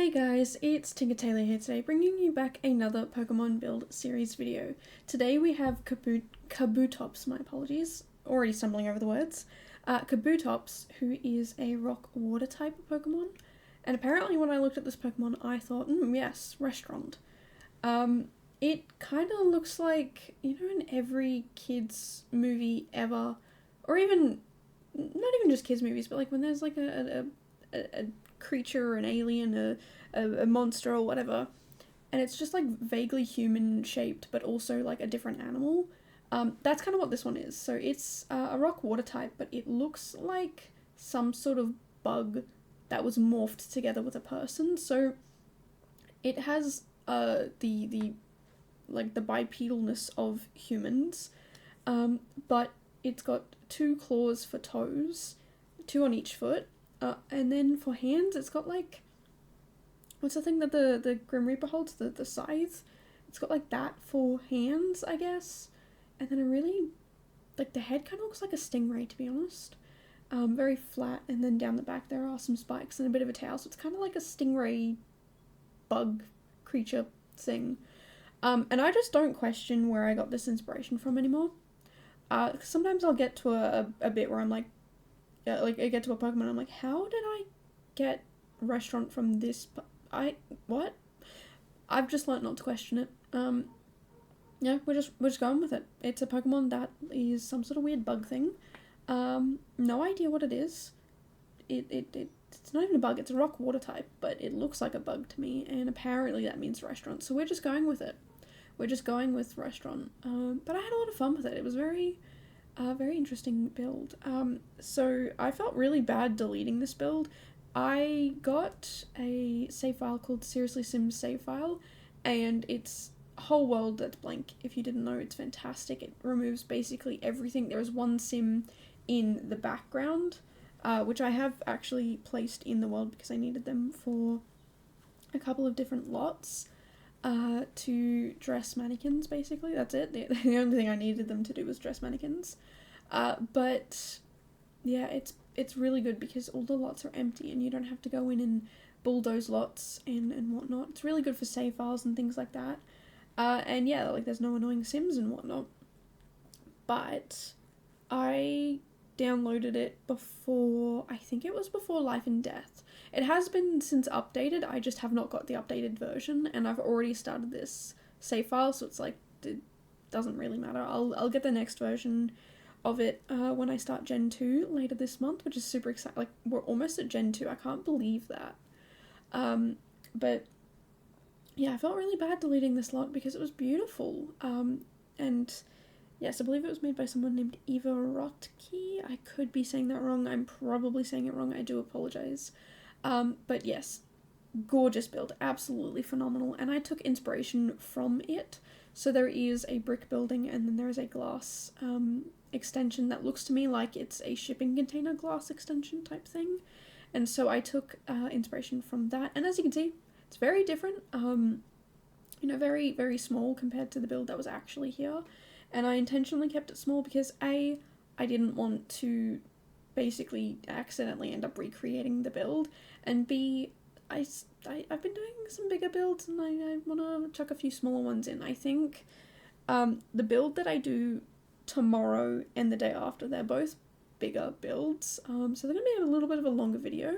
Hey guys, it's Tinker Tailor here today, bringing you back another Pokemon Build series video. Today we have Kabutops, my apologies, already stumbling over the words. Kabutops, who is a rock-water type of Pokemon, and apparently when I looked at this Pokemon I thought, yes, restaurant. It kind of looks like, in every kids movie ever, or even, not even just kids movies, but like when there's like a creature or an alien, a monster or whatever, and it's just like vaguely human shaped but also like a different animal. That's kind of what this one is. So it's a rock water type, but it looks like some sort of bug that was morphed together with a person. So it has the like the bipedalness of humans, but it's got 2 claws for toes, 2 on each foot. And then for hands, it's got like, what's the thing that the Grim Reaper holds? The scythe? It's got like that for hands, I guess. And then like the head kind of looks like a stingray, to be honest. Very flat, and then down the back there are some spikes and a bit of a tail, so it's kind of like a stingray bug creature thing. And I just don't question where I got this inspiration from anymore. Sometimes I'll get to a bit where I'm like I get to a Pokemon and I'm like, how did I get restaurant from this? What? I've just learnt not to question it. Yeah, we're just going with it. It's a Pokemon that is some sort of weird bug thing. No idea what it is. It's not even a bug, it's a rock water type, but it looks like a bug to me, and apparently that means restaurant, so we're just going with it. We're just going with restaurant. But I had a lot of fun with it. It was very interesting build. So I felt really bad deleting this build. I got a save file called Seriously Sims save file, and it's a whole world that's blank. If you didn't know, it's fantastic. It removes basically everything. There is one sim in the background, which I have actually placed in the world because I needed them for a couple of different lots. To dress mannequins, basically. That's it. The only thing I needed them to do was dress mannequins. But yeah, it's really good because all the lots are empty and you don't have to go in and bulldoze lots and whatnot. It's really good for save files and things like that. And yeah, like there's no annoying sims and whatnot. But I downloaded it before, I think it was before Life and Death. It has been since updated, I just have not got the updated version, and I've already started this save file, so it's like, it doesn't really matter. I'll get the next version of it when I start Gen 2 later this month, which is super exciting. Like, we're almost at Gen 2, I can't believe that. But yeah, I felt really bad deleting this lot because it was beautiful. And yes, I believe it was made by someone named Eva Rotke. I could be saying that wrong. I'm probably saying it wrong. I do apologize. But yes, gorgeous build. Absolutely phenomenal. And I took inspiration from it. So there is a brick building and then there is a glass extension that looks to me like it's a shipping container glass extension type thing. And so I took inspiration from that. And as you can see, it's very different. Very, very small compared to the build that was actually here. And I intentionally kept it small because I didn't want to basically accidentally end up recreating the build, and B, I've been doing some bigger builds and I want to chuck a few smaller ones in. I think the build that I do tomorrow and the day after, they're both bigger builds, so they're going to be a little bit of a longer video,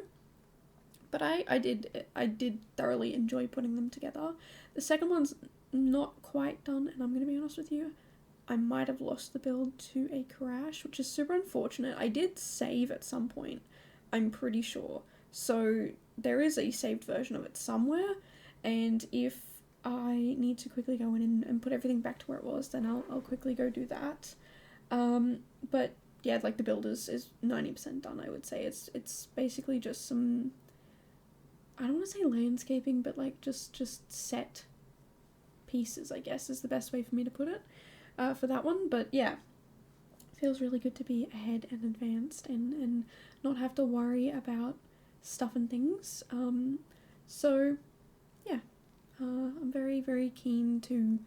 but I did thoroughly enjoy putting them together. The second one's not quite done, and I'm going to be honest with you, I might have lost the build to a crash, which is super unfortunate. I did save at some point, I'm pretty sure. So there is a saved version of it somewhere, and if I need to quickly go in and put everything back to where it was, then I'll quickly go do that. But yeah, like the build is 90% done, I would say. It's basically just some, I don't want to say landscaping, but like just set pieces, I guess, is the best way for me to put it. For that one, but yeah, feels really good to be ahead and advanced and not have to worry about stuff and things. So yeah, I'm very, very keen to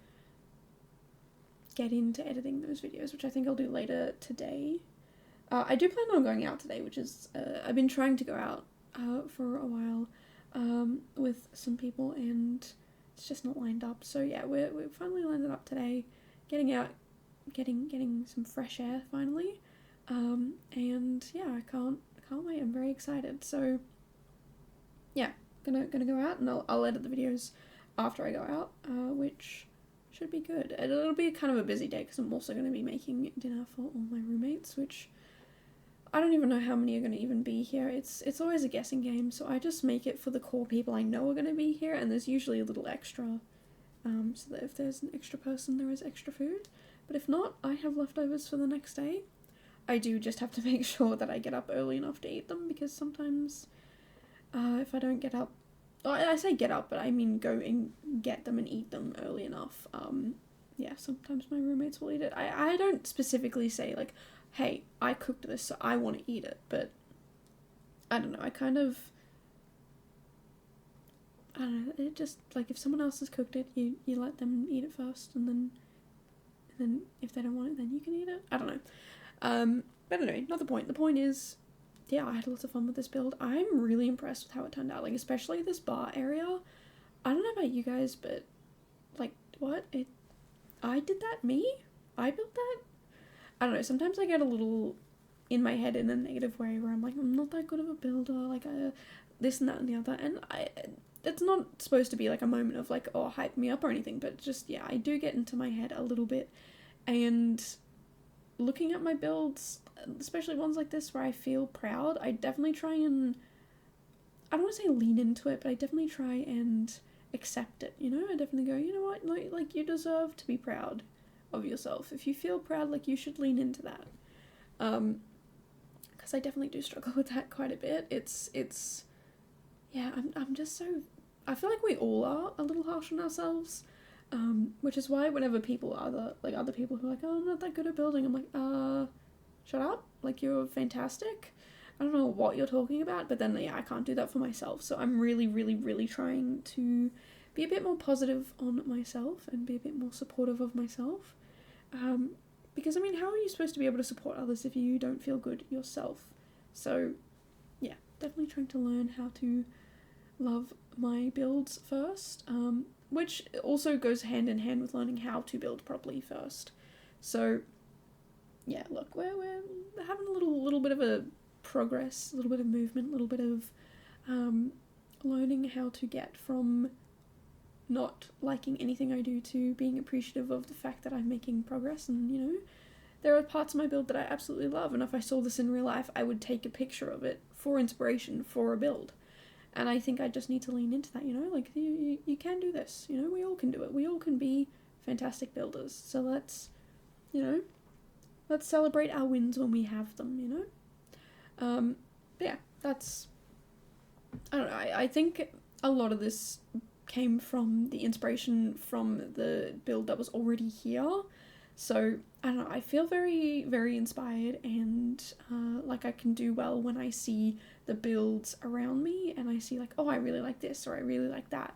get into editing those videos, which I think I'll do later today. I do plan on going out today, which is, I've been trying to go out for a while. with some people, and it's just not lined up. So yeah, we're finally lined it up today, getting out, getting some fresh air finally, and yeah, I can't wait. I'm very excited. So yeah, gonna go out, and I'll edit the videos after I go out, which should be good. It'll be kind of a busy day because I'm also going to be making dinner for all my roommates, which I don't even know how many are going to even be here. It's always a guessing game, so I just make it for the core people I know are going to be here, and there's usually a little extra, so that if there's an extra person, there is extra food. But if not, I have leftovers for the next day. I do just have to make sure that I get up early enough to eat them, because sometimes if I don't get up, I say get up, but I mean go and get them and eat them early enough. Yeah, sometimes my roommates will eat it. I don't specifically say, like, hey, I cooked this, so I want to eat it, but I don't know, I don't know, it just, like, if someone else has cooked it, you let them eat it first, and then if they don't want it, then you can eat it. I don't know. But anyway, not the point. The point is, yeah, I had lots of fun with this build. I'm really impressed with how it turned out, like, especially this bar area. I don't know about you guys, but, like, what? I did that? Me? I built that? I don't know, sometimes I get a little in my head in a negative way where I'm like, I'm not that good of a builder, like, this and that and the other, and it's not supposed to be, like, a moment of, like, oh, hype me up or anything, but just, yeah, I do get into my head a little bit, and looking at my builds, especially ones like this where I feel proud, I definitely try and, I don't want to say lean into it, but I definitely try and accept it, you know? I definitely go, you know what, like, you deserve to be proud of yourself. If you feel proud, like, you should lean into that. Because I definitely do struggle with that quite a bit. It's yeah, I'm just so, I feel like we all are a little harsh on ourselves, which is why whenever people other people who are like, oh, I'm not that good at building, I'm like, shut up, like, you're fantastic. I don't know what you're talking about, but then, yeah, I can't do that for myself, so I'm really, really, really trying to be a bit more positive on myself and be a bit more supportive of myself. Because, I mean, how are you supposed to be able to support others if you don't feel good yourself? So, yeah, definitely trying to learn how to love my builds first, which also goes hand in hand with learning how to build properly first. So, yeah, look, we're having a little bit of a progress, a little bit of movement, a little bit of learning how to get from not liking anything I do to being appreciative of the fact that I'm making progress. And, you know, there are parts of my build that I absolutely love, and if I saw this in real life, I would take a picture of it for inspiration for a build. And I think I just need to lean into that, you know, like, you can do this, you know, we all can do it, we all can be fantastic builders, so let's celebrate our wins when we have them, you know. But yeah, that's, I don't know, I think a lot of this came from the inspiration from the build that was already here. So, I don't know, I feel very, very inspired, and like, I can do well when I see the builds around me and I see, like, oh, I really like this or I really like that.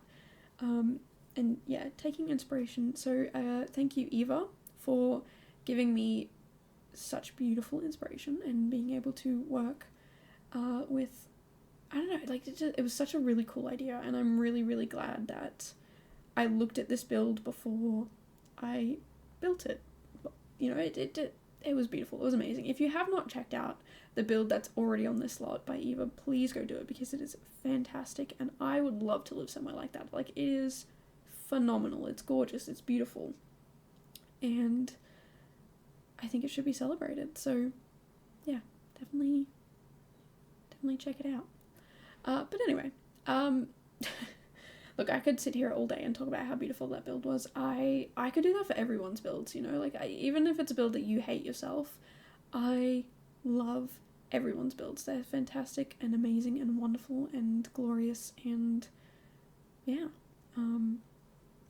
And yeah, taking inspiration. So thank you, Eva, for giving me such beautiful inspiration and being able to work with, I don't know, like, it was such a really cool idea, and I'm really, really glad that I looked at this build before I built it. You know, it was beautiful. It was amazing. If you have not checked out the build that's already on this lot by Eva, please go do it, because it is fantastic, and I would love to live somewhere like that. Like, it is phenomenal. It's gorgeous. It's beautiful. And I think it should be celebrated. So, yeah, definitely check it out. But anyway, look, I could sit here all day and talk about how beautiful that build was. I could do that for everyone's builds, you know, like, even if it's a build that you hate yourself, I love everyone's builds. They're fantastic and amazing and wonderful and glorious, and yeah,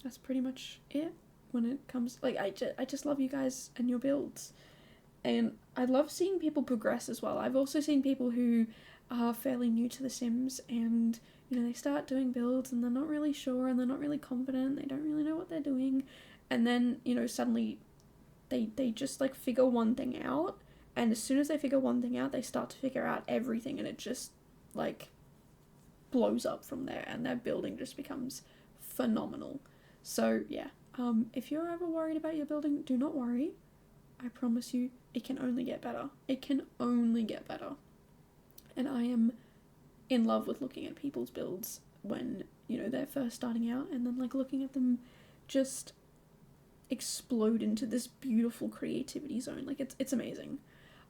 that's pretty much it when it comes, like, I just love you guys and your builds, and I love seeing people progress as well. I've also seen people who are fairly new to The Sims, and, you know, they start doing builds and they're not really sure and they're not really confident, they don't really know what they're doing, and then, you know, suddenly they just, like, figure one thing out, and as soon as they figure one thing out, they start to figure out everything, and it just, like, blows up from there, and their building just becomes phenomenal. So yeah, if you're ever worried about your building, do not worry. I promise you, it can only get better. It can only get better. And I am in love with looking at people's builds when, you know, they're first starting out, and then like looking at them just explode into this beautiful creativity zone. Like it's amazing.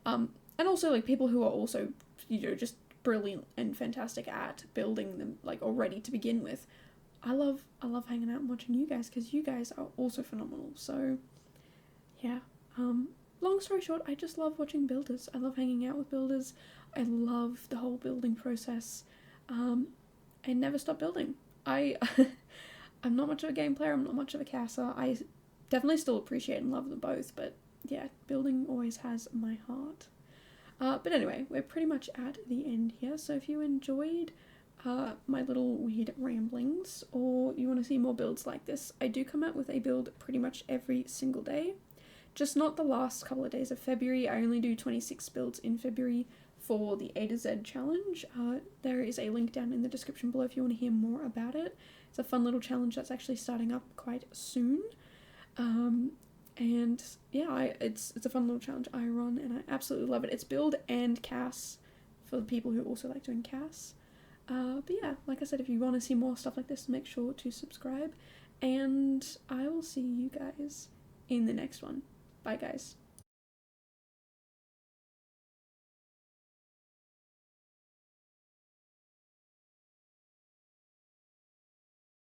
And also like people who are also, you know, just brilliant and fantastic at building them, like already to begin with. I love hanging out and watching you guys, because you guys are also phenomenal. So yeah, long story short, I just love watching builders. I love hanging out with builders. I love the whole building process. I never stop building. I'm not much of a game player, I'm not much of a caster. I definitely still appreciate and love them both, but yeah, building always has my heart. But anyway, we're pretty much at the end here, so if you enjoyed my little weird ramblings, or you want to see more builds like this, I do come out with a build pretty much every single day. Just not the last couple of days of February. I only do 26 builds in February for the A to Z challenge. There is a link down in the description below if you want to hear more about it. It's a fun little challenge that's actually starting up quite soon. And yeah, it's a fun little challenge I run, and I absolutely love it. It's build and CAS for the people who also like doing CAS. But yeah, like I said, if you want to see more stuff like this, make sure to subscribe, and I will see you guys in the next one. Bye guys.